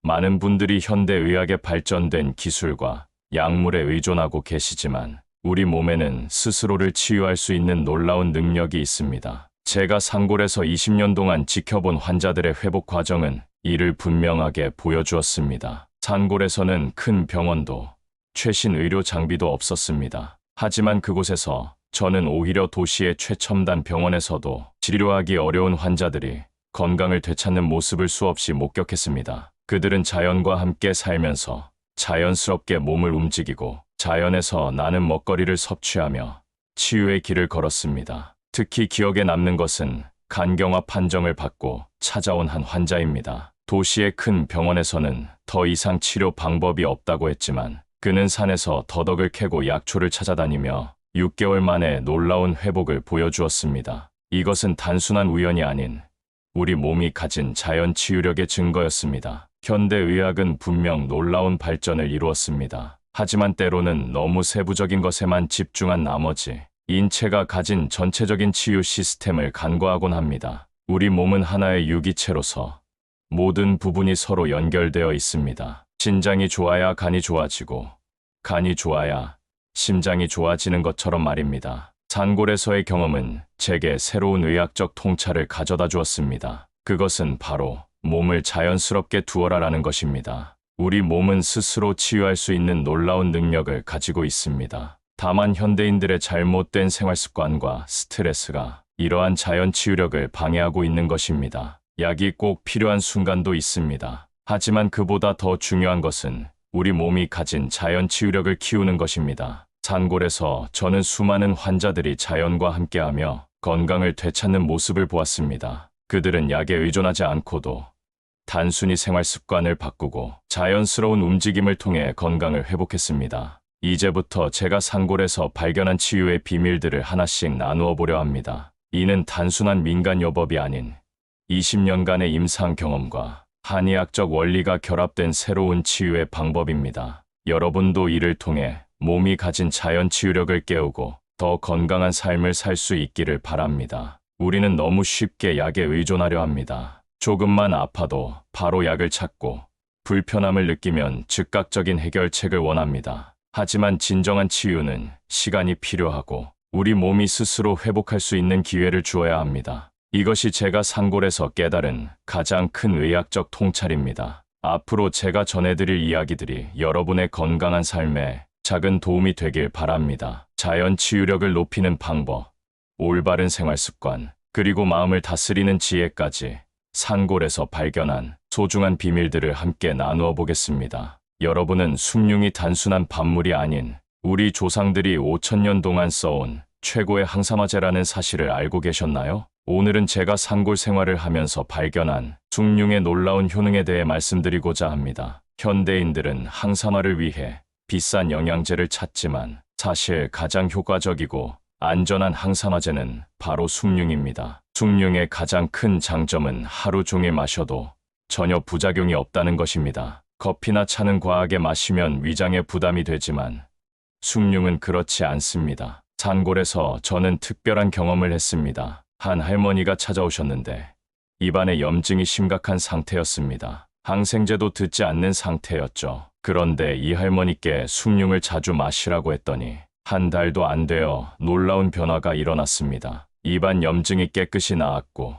많은 분들이 현대의학의 발전된 기술과 약물에 의존하고 계시지만 우리 몸에는 스스로를 치유할 수 있는 놀라운 능력이 있습니다. 제가 산골에서 20년 동안 지켜본 환자들의 회복 과정은 이를 분명하게 보여주었습니다. 산골에서는 큰 병원도 최신 의료 장비도 없었습니다. 하지만 그곳에서 저는 오히려 도시의 최첨단 병원에서도 치료하기 어려운 환자들이 건강을 되찾는 모습을 수없이 목격했습니다. 그들은 자연과 함께 살면서 자연스럽게 몸을 움직이고 자연에서 나는 먹거리를 섭취하며 치유의 길을 걸었습니다. 특히 기억에 남는 것은 간경화 판정을 받고 찾아온 한 환자입니다. 도시의 큰 병원에서는 더 이상 치료 방법이 없다고 했지만 그는 산에서 더덕을 캐고 약초를 찾아다니며 6개월 만에 놀라운 회복을 보여주었습니다. 이것은 단순한 우연이 아닌 우리 몸이 가진 자연 치유력의 증거였습니다. 현대의학은 분명 놀라운 발전을 이루었습니다. 하지만 때로는 너무 세부적인 것에만 집중한 나머지 인체가 가진 전체적인 치유 시스템을 간과하곤 합니다. 우리 몸은 하나의 유기체로서 모든 부분이 서로 연결되어 있습니다. 신장이 좋아야 간이 좋아지고 간이 좋아야 심장이 좋아지는 것처럼 말입니다. 산골에서의 경험은 제게 새로운 의학적 통찰을 가져다 주었습니다. 그것은 바로 몸을 자연스럽게 두어라라는 것입니다. 우리 몸은 스스로 치유할 수 있는 놀라운 능력을 가지고 있습니다. 다만 현대인들의 잘못된 생활습관과 스트레스가 이러한 자연 치유력을 방해하고 있는 것입니다. 약이 꼭 필요한 순간도 있습니다. 하지만 그보다 더 중요한 것은 우리 몸이 가진 자연 치유력을 키우는 것입니다. 산골에서 저는 수많은 환자들이 자연과 함께하며 건강을 되찾는 모습을 보았습니다. 그들은 약에 의존하지 않고도 단순히 생활 습관을 바꾸고 자연스러운 움직임을 통해 건강을 회복했습니다. 이제부터 제가 산골에서 발견한 치유의 비밀들을 하나씩 나누어 보려 합니다. 이는 단순한 민간요법이 아닌 20년간의 임상 경험과 한의학적 원리가 결합된 새로운 치유의 방법입니다. 여러분도 이를 통해 몸이 가진 자연 치유력을 깨우고 더 건강한 삶을 살 수 있기를 바랍니다. 우리는 너무 쉽게 약에 의존하려 합니다. 조금만 아파도 바로 약을 찾고 불편함을 느끼면 즉각적인 해결책을 원합니다. 하지만 진정한 치유는 시간이 필요하고 우리 몸이 스스로 회복할 수 있는 기회를 주어야 합니다. 이것이 제가 산골에서 깨달은 가장 큰 의학적 통찰입니다. 앞으로 제가 전해드릴 이야기들이 여러분의 건강한 삶에 작은 도움이 되길 바랍니다. 자연 치유력을 높이는 방법, 올바른 생활 습관, 그리고 마음을 다스리는 지혜까지 산골에서 발견한 소중한 비밀들을 함께 나누어 보겠습니다. 여러분은 숭늉이 단순한 밥물이 아닌 우리 조상들이 5000년 동안 써온 최고의 항산화제라는 사실을 알고 계셨나요? 오늘은 제가 산골 생활을 하면서 발견한 숭늉의 놀라운 효능에 대해 말씀드리고자 합니다. 현대인들은 항산화를 위해 비싼 영양제를 찾지만 사실 가장 효과적이고 안전한 항산화제는 바로 숭늉입니다. 숭늉의 가장 큰 장점은 하루 종일 마셔도 전혀 부작용이 없다는 것입니다. 커피나 차는 과하게 마시면 위장에 부담이 되지만 숭늉은 그렇지 않습니다. 산골에서 저는 특별한 경험을 했습니다. 한 할머니가 찾아오셨는데 입안에 염증이 심각한 상태였습니다. 항생제도 듣지 않는 상태였죠. 그런데 이 할머니께 숭늉을 자주 마시라고 했더니 한 달도 안 되어 놀라운 변화가 일어났습니다. 입안 염증이 깨끗이 나았고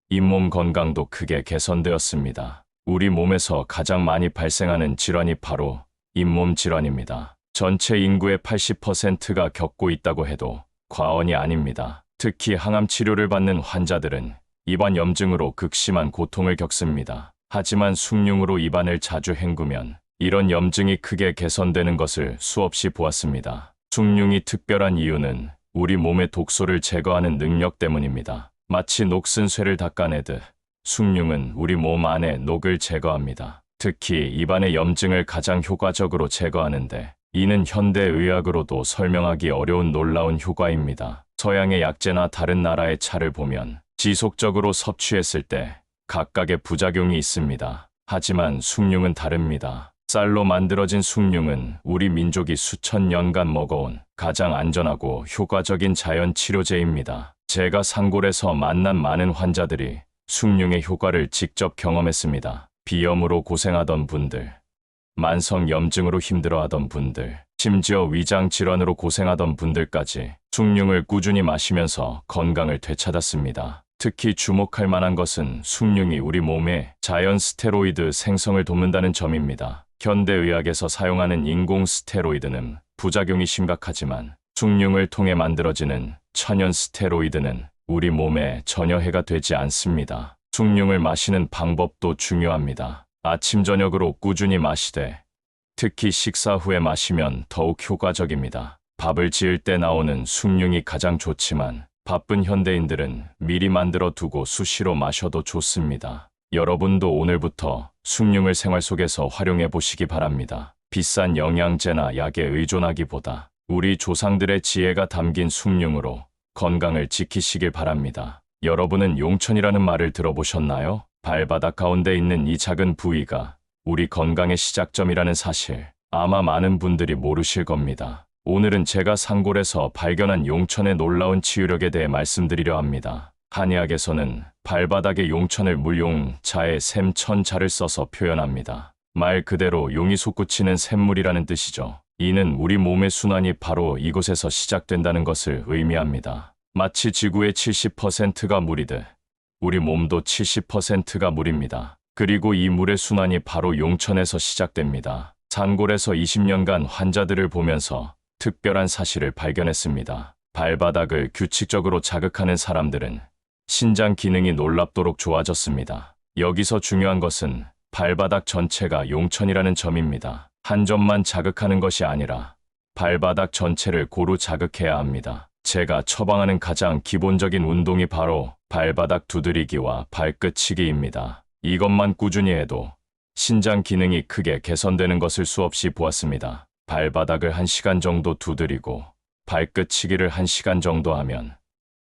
잇몸 건강도 크게 개선되었습니다. 우리 몸에서 가장 많이 발생하는 질환이 바로 잇몸 질환입니다. 전체 인구의 80%가 겪고 있다고 해도 과언이 아닙니다. 특히 항암 치료를 받는 환자들은 입안 염증으로 극심한 고통을 겪습니다. 하지만 숭늉으로 입안을 자주 헹구면 이런 염증이 크게 개선되는 것을 수없이 보았습니다. 숭늉이 특별한 이유는 우리 몸의 독소를 제거하는 능력 때문입니다. 마치 녹슨 쇠를 닦아내듯 숭늉은 우리 몸 안의 녹을 제거합니다. 특히 입안의 염증을 가장 효과적으로 제거하는데 이는 현대의학으로도 설명하기 어려운 놀라운 효과입니다. 서양의 약재나 다른 나라의 차를 보면 지속적으로 섭취했을 때 각각의 부작용이 있습니다. 하지만 숭늉은 다릅니다. 쌀로 만들어진 숭늉은 우리 민족이 수천 년간 먹어온 가장 안전하고 효과적인 자연 치료제입니다. 제가 산골에서 만난 많은 환자들이 숭늉의 효과를 직접 경험했습니다. 비염으로 고생하던 분들, 만성 염증으로 힘들어하던 분들, 심지어 위장 질환으로 고생하던 분들까지 숭늉을 꾸준히 마시면서 건강을 되찾았습니다. 특히 주목할 만한 것은 숭늉이 우리 몸에 자연 스테로이드 생성을 돕는다는 점입니다. 현대의학에서 사용하는 인공 스테로이드는 부작용이 심각하지만 숭늉을 통해 만들어지는 천연 스테로이드는 우리 몸에 전혀 해가 되지 않습니다. 숭늉을 마시는 방법도 중요합니다. 아침 저녁으로 꾸준히 마시되 특히 식사 후에 마시면 더욱 효과적입니다. 밥을 지을 때 나오는 숭늉이 가장 좋지만 바쁜 현대인들은 미리 만들어 두고 수시로 마셔도 좋습니다. 여러분도 오늘부터 숭늉을 생활 속에서 활용해 보시기 바랍니다. 비싼 영양제나 약에 의존하기보다 우리 조상들의 지혜가 담긴 숭늉으로 건강을 지키시길 바랍니다. 여러분은 용천이라는 말을 들어보셨나요? 발바닥 가운데 있는 이 작은 부위가 우리 건강의 시작점이라는 사실, 아마 많은 분들이 모르실 겁니다. 오늘은 제가 산골에서 발견한 용천의 놀라운 치유력에 대해 말씀드리려 합니다. 한의학에서는 발바닥의 용천을 물용자의 샘천자를 써서 표현합니다. 말 그대로 용이 솟구치는 샘물이라는 뜻이죠. 이는 우리 몸의 순환이 바로 이곳에서 시작된다는 것을 의미합니다. 마치 지구의 70%가 물이듯 우리 몸도 70%가 물입니다. 그리고 이 물의 순환이 바로 용천에서 시작됩니다. 산골에서 20년간 환자들을 보면서 특별한 사실을 발견했습니다. 발바닥을 규칙적으로 자극하는 사람들은 신장 기능이 놀랍도록 좋아졌습니다. 여기서 중요한 것은 발바닥 전체가 용천이라는 점입니다. 한 점만 자극하는 것이 아니라 발바닥 전체를 고루 자극해야 합니다. 제가 처방하는 가장 기본적인 운동이 바로 발바닥 두드리기와 발끝치기입니다. 이것만 꾸준히 해도 신장 기능이 크게 개선되는 것을 수없이 보았습니다. 발바닥을 1시간 정도 두드리고 발끝치기를 1시간 정도 하면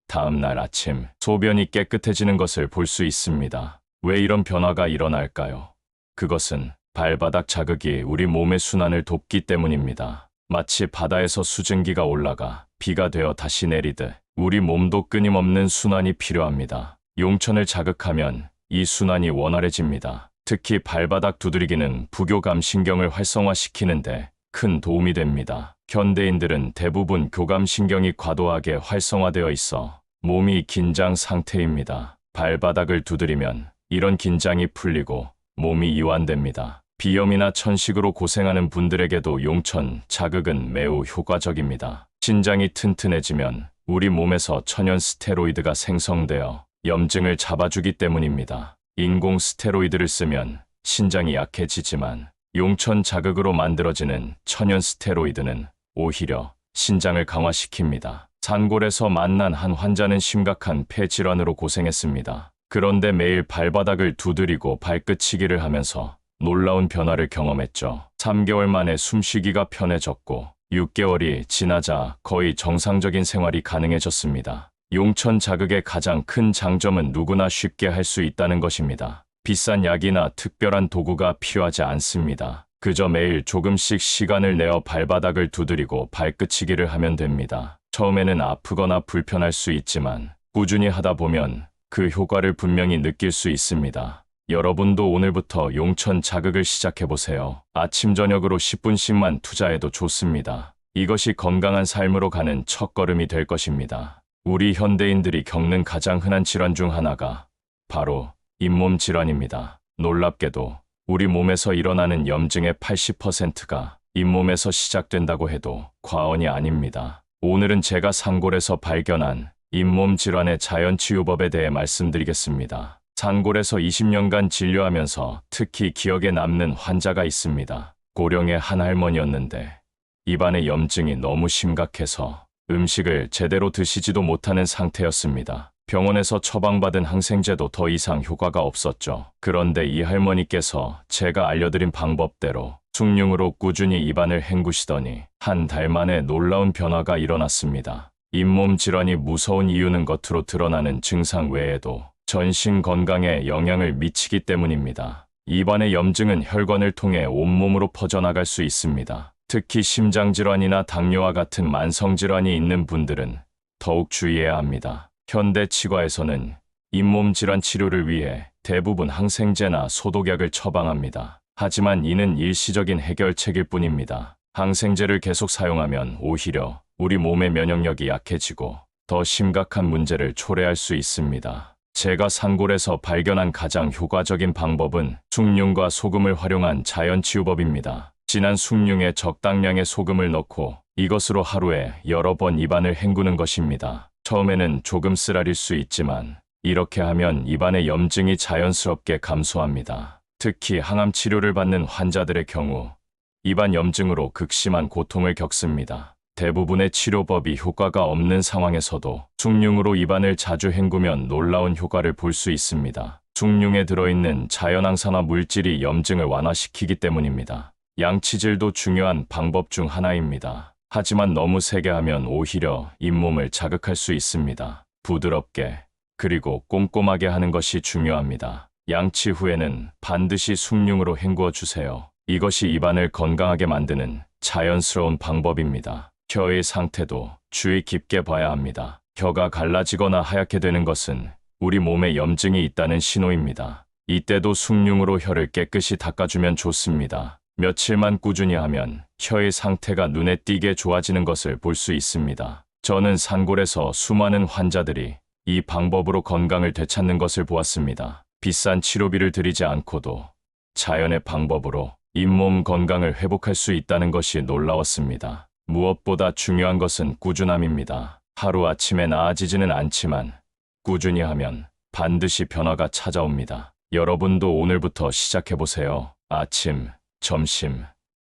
다음 날 아침 소변이 깨끗해지는 것을 볼 수 있습니다. 왜 이런 변화가 일어날까요? 그것은 발바닥 자극이 우리 몸의 순환을 돕기 때문입니다. 마치 바다에서 수증기가 올라가 비가 되어 다시 내리듯 우리 몸도 끊임없는 순환이 필요합니다. 용천을 자극하면 이 순환이 원활해집니다. 특히 발바닥 두드리기는 부교감 신경을 활성화시키는데 큰 도움이 됩니다. 현대인들은 대부분 교감신경이 과도하게 활성화되어 있어 몸이 긴장 상태입니다. 발바닥을 두드리면 이런 긴장이 풀리고 몸이 이완됩니다. 비염이나 천식으로 고생하는 분들에게도 용천 자극은 매우 효과적입니다. 신장이 튼튼해지면 우리 몸에서 천연 스테로이드가 생성되어 염증을 잡아주기 때문입니다. 인공 스테로이드를 쓰면 신장이 약해지지만 용천 자극으로 만들어지는 천연 스테로이드는 오히려 신장을 강화시킵니다. 산골에서 만난 한 환자는 심각한 폐질환으로 고생했습니다. 그런데 매일 발바닥을 두드리고 발끝치기를 하면서 놀라운 변화를 경험했죠. 3개월 만에 숨쉬기가 편해졌고 6개월이 지나자 거의 정상적인 생활이 가능해졌습니다. 용천 자극의 가장 큰 장점은 누구나 쉽게 할 수 있다는 것입니다. 비싼 약이나 특별한 도구가 필요하지 않습니다. 그저 매일 조금씩 시간을 내어 발바닥을 두드리고 발끝치기를 하면 됩니다. 처음에는 아프거나 불편할 수 있지만 꾸준히 하다 보면 그 효과를 분명히 느낄 수 있습니다. 여러분도 오늘부터 용천 자극을 시작해보세요. 아침 저녁으로 10분씩만 투자해도 좋습니다. 이것이 건강한 삶으로 가는 첫걸음이 될 것입니다. 우리 현대인들이 겪는 가장 흔한 질환 중 하나가 바로 잇몸 질환입니다. 놀랍게도 우리 몸에서 일어나는 염증의 80%가 잇몸에서 시작된다고 해도 과언이 아닙니다. 오늘은 제가 산골에서 발견한 잇몸 질환의 자연치유법에 대해 말씀드리겠습니다. 산골에서 20년간 진료하면서 특히 기억에 남는 환자가 있습니다. 고령의 한 할머니였는데 입안의 염증이 너무 심각해서 음식을 제대로 드시지도 못하는 상태였습니다. 병원에서 처방받은 항생제도 더 이상 효과가 없었죠. 그런데 이 할머니께서 제가 알려드린 방법대로 숭늉으로 꾸준히 입안을 헹구시더니 한 달 만에 놀라운 변화가 일어났습니다. 잇몸 질환이 무서운 이유는 겉으로 드러나는 증상 외에도 전신 건강에 영향을 미치기 때문입니다. 입안의 염증은 혈관을 통해 온몸으로 퍼져나갈 수 있습니다. 특히 심장질환이나 당뇨와 같은 만성질환이 있는 분들은 더욱 주의해야 합니다. 현대 치과에서는 잇몸 질환 치료를 위해 대부분 항생제나 소독약을 처방합니다. 하지만 이는 일시적인 해결책일 뿐입니다. 항생제를 계속 사용하면 오히려 우리 몸의 면역력이 약해지고 더 심각한 문제를 초래할 수 있습니다. 제가 산골에서 발견한 가장 효과적인 방법은 숭늉과 소금을 활용한 자연치유법입니다. 진한 숭늉에 적당량의 소금을 넣고 이것으로 하루에 여러 번 입안을 헹구는 것입니다. 처음에는 조금 쓰라릴 수 있지만 이렇게 하면 입안의 염증이 자연스럽게 감소합니다. 특히 항암 치료를 받는 환자들의 경우 입안 염증으로 극심한 고통을 겪습니다. 대부분의 치료법이 효과가 없는 상황에서도 숭늉으로 입안을 자주 헹구면 놀라운 효과를 볼 수 있습니다. 숭늉에 들어있는 자연항산화 물질이 염증을 완화시키기 때문입니다. 양치질도 중요한 방법 중 하나입니다. 하지만 너무 세게 하면 오히려 잇몸을 자극할 수 있습니다. 부드럽게 그리고 꼼꼼하게 하는 것이 중요합니다. 양치 후에는 반드시 숭늉으로 헹구어 주세요. 이것이 입안을 건강하게 만드는 자연스러운 방법입니다. 혀의 상태도 주의 깊게 봐야 합니다. 혀가 갈라지거나 하얗게 되는 것은 우리 몸에 염증이 있다는 신호입니다. 이때도 숭늉으로 혀를 깨끗이 닦아주면 좋습니다. 며칠만 꾸준히 하면 혀의 상태가 눈에 띄게 좋아지는 것을 볼 수 있습니다. 저는 산골에서 수많은 환자들이 이 방법으로 건강을 되찾는 것을 보았습니다. 비싼 치료비를 들이지 않고도 자연의 방법으로 잇몸 건강을 회복할 수 있다는 것이 놀라웠습니다. 무엇보다 중요한 것은 꾸준함입니다. 하루아침에 나아지지는 않지만 꾸준히 하면 반드시 변화가 찾아옵니다. 여러분도 오늘부터 시작해보세요. 아침, 점심,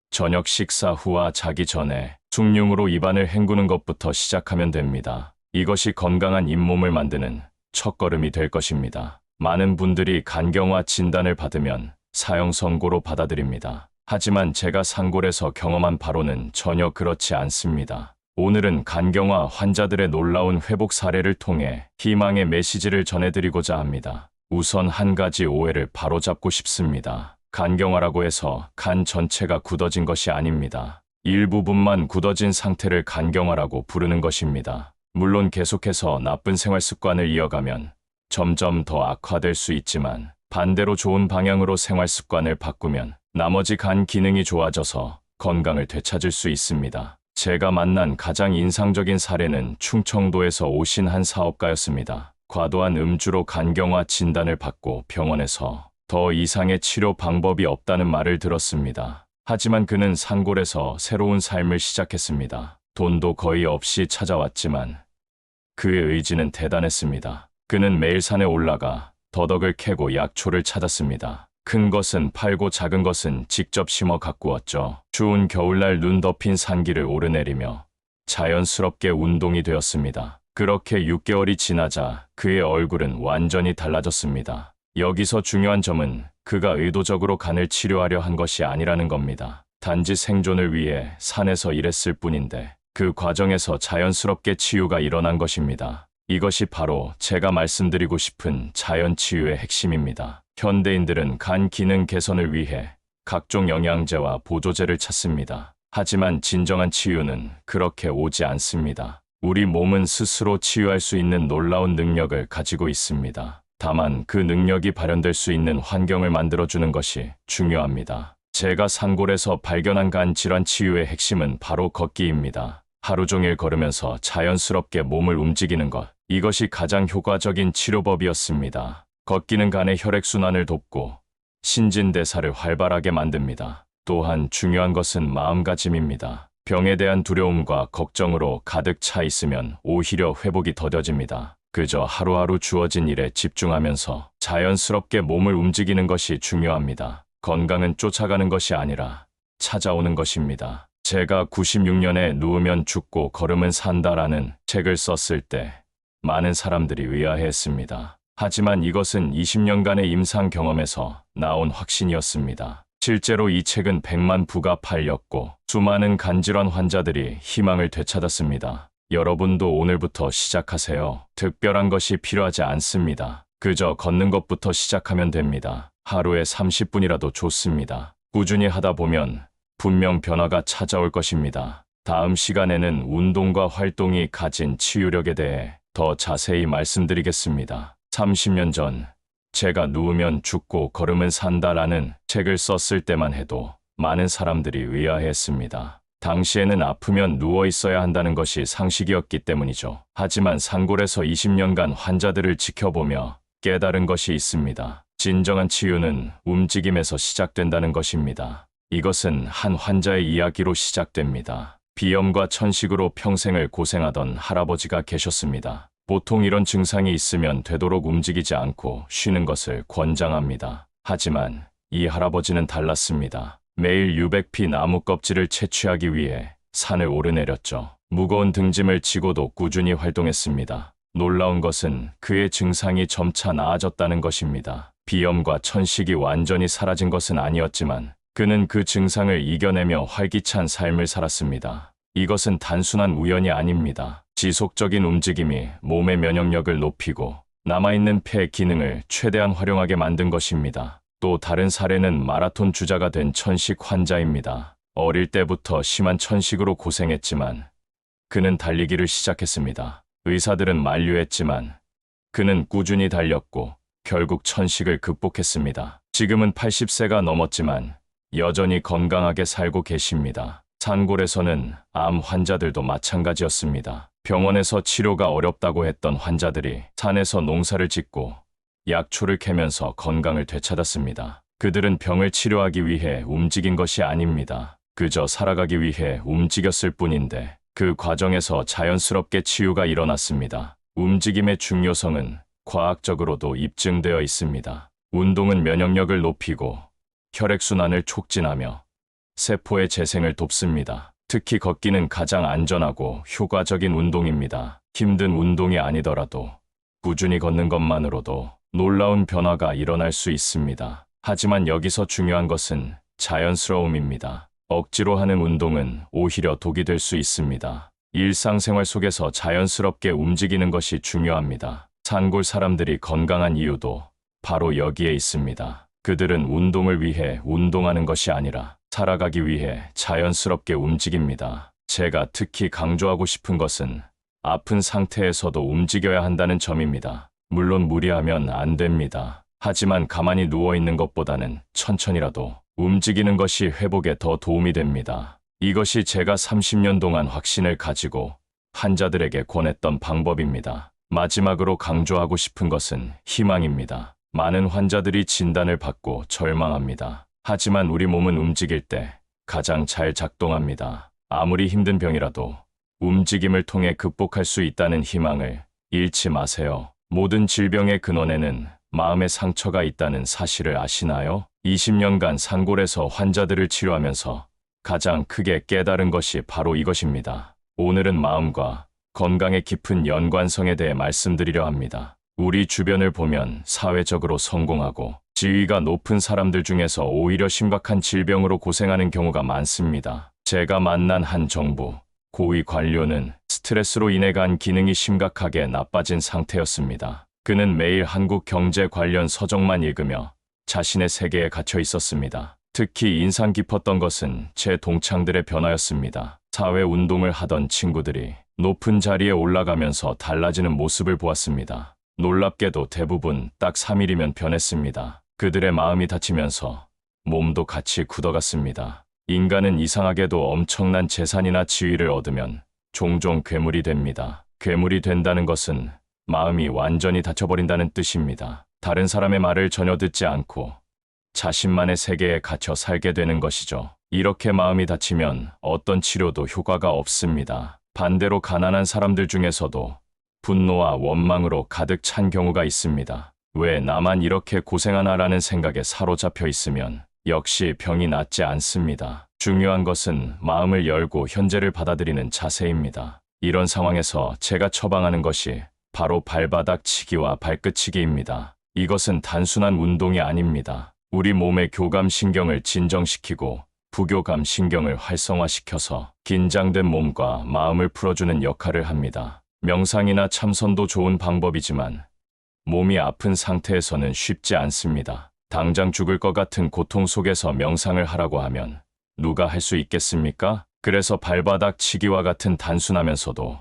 저녁 식사 후와 자기 전에 숭늉으로 입안을 헹구는 것부터 시작하면 됩니다. 이것이 건강한 잇몸을 만드는 첫걸음이 될 것입니다. 많은 분들이 간경화 진단을 받으면 사형 선고로 받아들입니다. 하지만 제가 산골에서 경험한 바로는 전혀 그렇지 않습니다. 오늘은 간경화 환자들의 놀라운 회복 사례를 통해 희망의 메시지를 전해드리고자 합니다. 우선 한 가지 오해를 바로잡고 싶습니다. 간경화라고 해서 간 전체가 굳어진 것이 아닙니다. 일부분만 굳어진 상태를 간경화라고 부르는 것입니다. 물론 계속해서 나쁜 생활 습관을 이어가면 점점 더 악화될 수 있지만 반대로 좋은 방향으로 생활 습관을 바꾸면 나머지 간 기능이 좋아져서 건강을 되찾을 수 있습니다. 제가 만난 가장 인상적인 사례는 충청도에서 오신 한 사업가였습니다. 과도한 음주로 간경화 진단을 받고 병원에서 더 이상의 치료 방법이 없다는 말을 들었습니다. 하지만 그는 산골에서 새로운 삶을 시작했습니다. 돈도 거의 없이 찾아왔지만 그의 의지는 대단했습니다. 그는 매일 산에 올라가 더덕을 캐고 약초를 찾았습니다. 큰 것은 팔고 작은 것은 직접 심어 가꾸었죠. 추운 겨울날 눈 덮인 산길을 오르내리며 자연스럽게 운동이 되었습니다. 그렇게 6개월이 지나자 그의 얼굴은 완전히 달라졌습니다. 여기서 중요한 점은 그가 의도적으로 간을 치료하려 한 것이 아니라는 겁니다. 단지 생존을 위해 산에서 일했을 뿐인데 그 과정에서 자연스럽게 치유가 일어난 것입니다. 이것이 바로 제가 말씀드리고 싶은 자연치유의 핵심입니다. 현대인들은 간 기능 개선을 위해 각종 영양제와 보조제를 찾습니다. 하지만 진정한 치유는 그렇게 오지 않습니다. 우리 몸은 스스로 치유할 수 있는 놀라운 능력을 가지고 있습니다. 다만 그 능력이 발현될 수 있는 환경을 만들어주는 것이 중요합니다. 제가 산골에서 발견한 간 질환 치유의 핵심은 바로 걷기입니다. 하루 종일 걸으면서 자연스럽게 몸을 움직이는 것. 이것이 가장 효과적인 치료법이었습니다. 걷기는 간의 혈액순환을 돕고 신진대사를 활발하게 만듭니다. 또한 중요한 것은 마음가짐입니다. 병에 대한 두려움과 걱정으로 가득 차 있으면 오히려 회복이 더뎌집니다. 그저 하루하루 주어진 일에 집중하면서 자연스럽게 몸을 움직이는 것이 중요합니다. 건강은 쫓아가는 것이 아니라 찾아오는 것입니다. 제가 96년에 누우면 죽고 걸으면 산다라는 책을 썼을 때 많은 사람들이 의아해했습니다. 하지만 이것은 20년간의 임상 경험에서 나온 확신이었습니다. 실제로 이 책은 100만 부가 팔렸고 수많은 간질환 환자들이 희망을 되찾았습니다. 여러분도 오늘부터 시작하세요. 특별한 것이 필요하지 않습니다. 그저 걷는 것부터 시작하면 됩니다. 하루에 30분이라도 좋습니다. 꾸준히 하다 보면 분명 변화가 찾아올 것입니다. 다음 시간에는 운동과 활동이 가진 치유력에 대해 더 자세히 말씀드리겠습니다. 30년 전 제가 누우면 죽고 걸으면 산다라는 책을 썼을 때만 해도 많은 사람들이 의아해했습니다. 당시에는 아프면 누워 있어야 한다는 것이 상식이었기 때문이죠. 하지만 산골에서 20년간 환자들을 지켜보며 깨달은 것이 있습니다. 진정한 치유는 움직임에서 시작된다는 것입니다. 이것은 한 환자의 이야기로 시작됩니다. 비염과 천식으로 평생을 고생하던 할아버지가 계셨습니다. 보통 이런 증상이 있으면 되도록 움직이지 않고 쉬는 것을 권장합니다. 하지만 이 할아버지는 달랐습니다. 매일 유백피 나무 껍질을 채취하기 위해 산을 오르내렸죠. 무거운 등짐을 지고도 꾸준히 활동했습니다. 놀라운 것은 그의 증상이 점차 나아졌다는 것입니다. 비염과 천식이 완전히 사라진 것은 아니었지만 그는 그 증상을 이겨내며 활기찬 삶을 살았습니다. 이것은 단순한 우연이 아닙니다. 지속적인 움직임이 몸의 면역력을 높이고 남아있는 폐 기능을 최대한 활용하게 만든 것입니다. 또 다른 사례는 마라톤 주자가 된 천식 환자입니다. 어릴 때부터 심한 천식으로 고생했지만 그는 달리기를 시작했습니다. 의사들은 만류했지만 그는 꾸준히 달렸고 결국 천식을 극복했습니다. 지금은 80세가 넘었지만 여전히 건강하게 살고 계십니다. 산골에서는 암 환자들도 마찬가지였습니다. 병원에서 치료가 어렵다고 했던 환자들이 산에서 농사를 짓고 약초를 캐면서 건강을 되찾았습니다. 그들은 병을 치료하기 위해 움직인 것이 아닙니다. 그저 살아가기 위해 움직였을 뿐인데 그 과정에서 자연스럽게 치유가 일어났습니다. 움직임의 중요성은 과학적으로도 입증되어 있습니다. 운동은 면역력을 높이고 혈액순환을 촉진하며 세포의 재생을 돕습니다. 특히 걷기는 가장 안전하고 효과적인 운동입니다. 힘든 운동이 아니더라도 꾸준히 걷는 것만으로도 놀라운 변화가 일어날 수 있습니다. 하지만 여기서 중요한 것은 자연스러움입니다. 억지로 하는 운동은 오히려 독이 될 수 있습니다. 일상생활 속에서 자연스럽게 움직이는 것이 중요합니다. 산골 사람들이 건강한 이유도 바로 여기에 있습니다. 그들은 운동을 위해 운동하는 것이 아니라 살아가기 위해 자연스럽게 움직입니다. 제가 특히 강조하고 싶은 것은 아픈 상태에서도 움직여야 한다는 점입니다. 물론 무리하면 안 됩니다. 하지만 가만히 누워 있는 것보다는 천천히라도 움직이는 것이 회복에 더 도움이 됩니다. 이것이 제가 30년 동안 확신을 가지고 환자들에게 권했던 방법입니다. 마지막으로 강조하고 싶은 것은 희망입니다. 많은 환자들이 진단을 받고 절망합니다. 하지만 우리 몸은 움직일 때 가장 잘 작동합니다. 아무리 힘든 병이라도 움직임을 통해 극복할 수 있다는 희망을 잃지 마세요. 모든 질병의 근원에는 마음의 상처가 있다는 사실을 아시나요? 20년간 산골에서 환자들을 치료하면서 가장 크게 깨달은 것이 바로 이것입니다. 오늘은 마음과 건강의 깊은 연관성에 대해 말씀드리려 합니다. 우리 주변을 보면 사회적으로 성공하고 지위가 높은 사람들 중에서 오히려 심각한 질병으로 고생하는 경우가 많습니다. 제가 만난 한 정부 고위 관료는 스트레스로 인해 간 기능이 심각하게 나빠진 상태였습니다. 그는 매일 한국 경제 관련 서적만 읽으며 자신의 세계에 갇혀 있었습니다. 특히 인상 깊었던 것은 제 동창들의 변화였습니다. 사회 운동을 하던 친구들이 높은 자리에 올라가면서 달라지는 모습을 보았습니다. 놀랍게도 대부분 딱 3일이면 변했습니다. 그들의 마음이 다치면서 몸도 같이 굳어갔습니다. 인간은 이상하게도 엄청난 재산이나 지위를 얻으면 종종 괴물이 됩니다. 괴물이 된다는 것은 마음이 완전히 닫혀버린다는 뜻입니다. 다른 사람의 말을 전혀 듣지 않고 자신만의 세계에 갇혀 살게 되는 것이죠. 이렇게 마음이 닫히면 어떤 치료도 효과가 없습니다. 반대로 가난한 사람들 중에서도 분노와 원망으로 가득 찬 경우가 있습니다. 왜 나만 이렇게 고생하나라는 생각에 사로잡혀 있으면 역시 병이 낫지 않습니다. 중요한 것은 마음을 열고 현재를 받아들이는 자세입니다. 이런 상황에서 제가 처방하는 것이 바로 발바닥 치기와 발끝치기입니다. 이것은 단순한 운동이 아닙니다. 우리 몸의 교감신경을 진정시키고 부교감신경을 활성화시켜서 긴장된 몸과 마음을 풀어주는 역할을 합니다. 명상이나 참선도 좋은 방법이지만 몸이 아픈 상태에서는 쉽지 않습니다. 당장 죽을 것 같은 고통 속에서 명상을 하라고 하면 누가 할 수 있겠습니까? 그래서 발바닥 치기와 같은 단순하면서도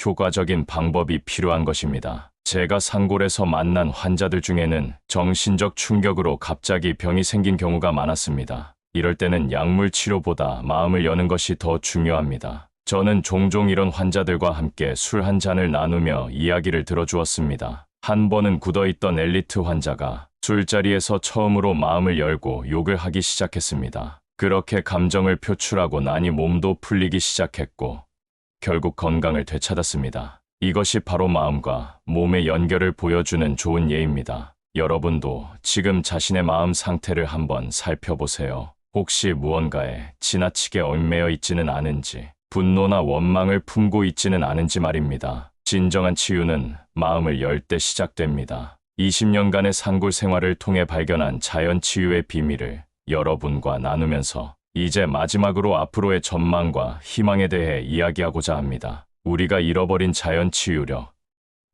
효과적인 방법이 필요한 것입니다. 제가 산골에서 만난 환자들 중에는 정신적 충격으로 갑자기 병이 생긴 경우가 많았습니다. 이럴 때는 약물 치료보다 마음을 여는 것이 더 중요합니다. 저는 종종 이런 환자들과 함께 술 한 잔을 나누며 이야기를 들어주었습니다. 한 번은 굳어있던 엘리트 환자가 술자리에서 처음으로 마음을 열고 욕을 하기 시작했습니다. 그렇게 감정을 표출하고 나니 몸도 풀리기 시작했고 결국 건강을 되찾았습니다. 이것이 바로 마음과 몸의 연결을 보여주는 좋은 예입니다. 여러분도 지금 자신의 마음 상태를 한번 살펴보세요. 혹시 무언가에 지나치게 얽매여 있지는 않은지, 분노나 원망을 품고 있지는 않은지 말입니다. 진정한 치유는 마음을 열 때 시작됩니다. 20년간의 산골 생활을 통해 발견한 자연 치유의 비밀을 여러분과 나누면서 이제 마지막으로 앞으로의 전망과 희망에 대해 이야기하고자 합니다. 우리가 잃어버린 자연 치유력,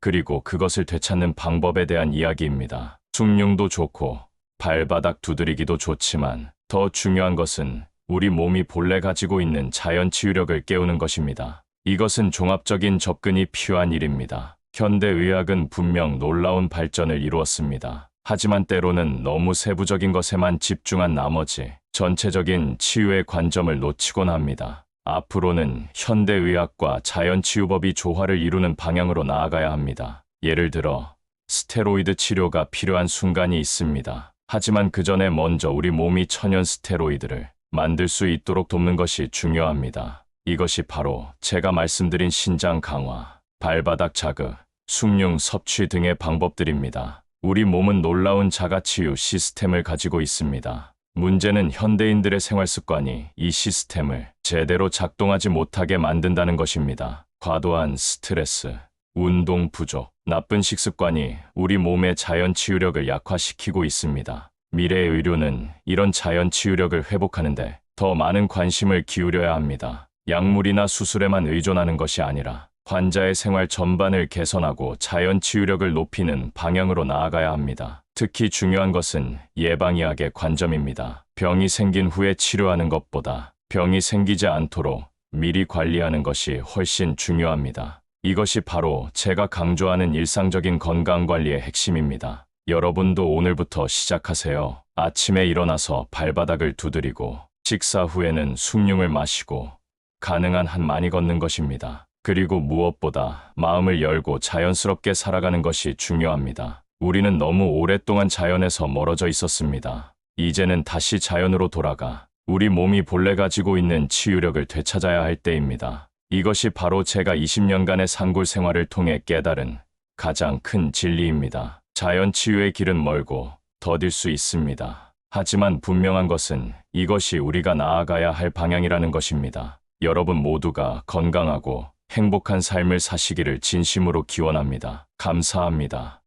그리고 그것을 되찾는 방법에 대한 이야기입니다. 숭늉도 좋고 발바닥 두드리기도 좋지만 더 중요한 것은 우리 몸이 본래 가지고 있는 자연 치유력을 깨우는 것입니다. 이것은 종합적인 접근이 필요한 일입니다. 현대의학은 분명 놀라운 발전을 이루었습니다. 하지만 때로는 너무 세부적인 것에만 집중한 나머지 전체적인 치유의 관점을 놓치곤 합니다. 앞으로는 현대의학과 자연치유법이 조화를 이루는 방향으로 나아가야 합니다. 예를 들어 스테로이드 치료가 필요한 순간이 있습니다. 하지만 그 전에 먼저 우리 몸이 천연 스테로이드를 만들 수 있도록 돕는 것이 중요합니다. 이것이 바로 제가 말씀드린 신장 강화, 발바닥 자극, 숭늉 섭취 등의 방법들입니다. 우리 몸은 놀라운 자가치유 시스템을 가지고 있습니다. 문제는 현대인들의 생활 습관이 이 시스템을 제대로 작동하지 못하게 만든다는 것입니다. 과도한 스트레스, 운동 부족, 나쁜 식습관이 우리 몸의 자연 치유력을 약화시키고 있습니다. 미래의 의료는 이런 자연 치유력을 회복하는데 더 많은 관심을 기울여야 합니다. 약물이나 수술에만 의존하는 것이 아니라 환자의 생활 전반을 개선하고 자연 치유력을 높이는 방향으로 나아가야 합니다. 특히 중요한 것은 예방의학의 관점입니다. 병이 생긴 후에 치료하는 것보다 병이 생기지 않도록 미리 관리하는 것이 훨씬 중요합니다. 이것이 바로 제가 강조하는 일상적인 건강관리의 핵심입니다. 여러분도 오늘부터 시작하세요. 아침에 일어나서 발바닥을 두드리고 식사 후에는 숭늉을 마시고 가능한 한 많이 걷는 것입니다. 그리고 무엇보다 마음을 열고 자연스럽게 살아가는 것이 중요합니다. 우리는 너무 오랫동안 자연에서 멀어져 있었습니다. 이제는 다시 자연으로 돌아가 우리 몸이 본래 가지고 있는 치유력을 되찾아야 할 때입니다. 이것이 바로 제가 20년간의 산골 생활을 통해 깨달은 가장 큰 진리입니다. 자연 치유의 길은 멀고 더딜 수 있습니다. 하지만 분명한 것은 이것이 우리가 나아가야 할 방향이라는 것입니다. 여러분 모두가 건강하고 행복한 삶을 사시기를 진심으로 기원합니다. 감사합니다.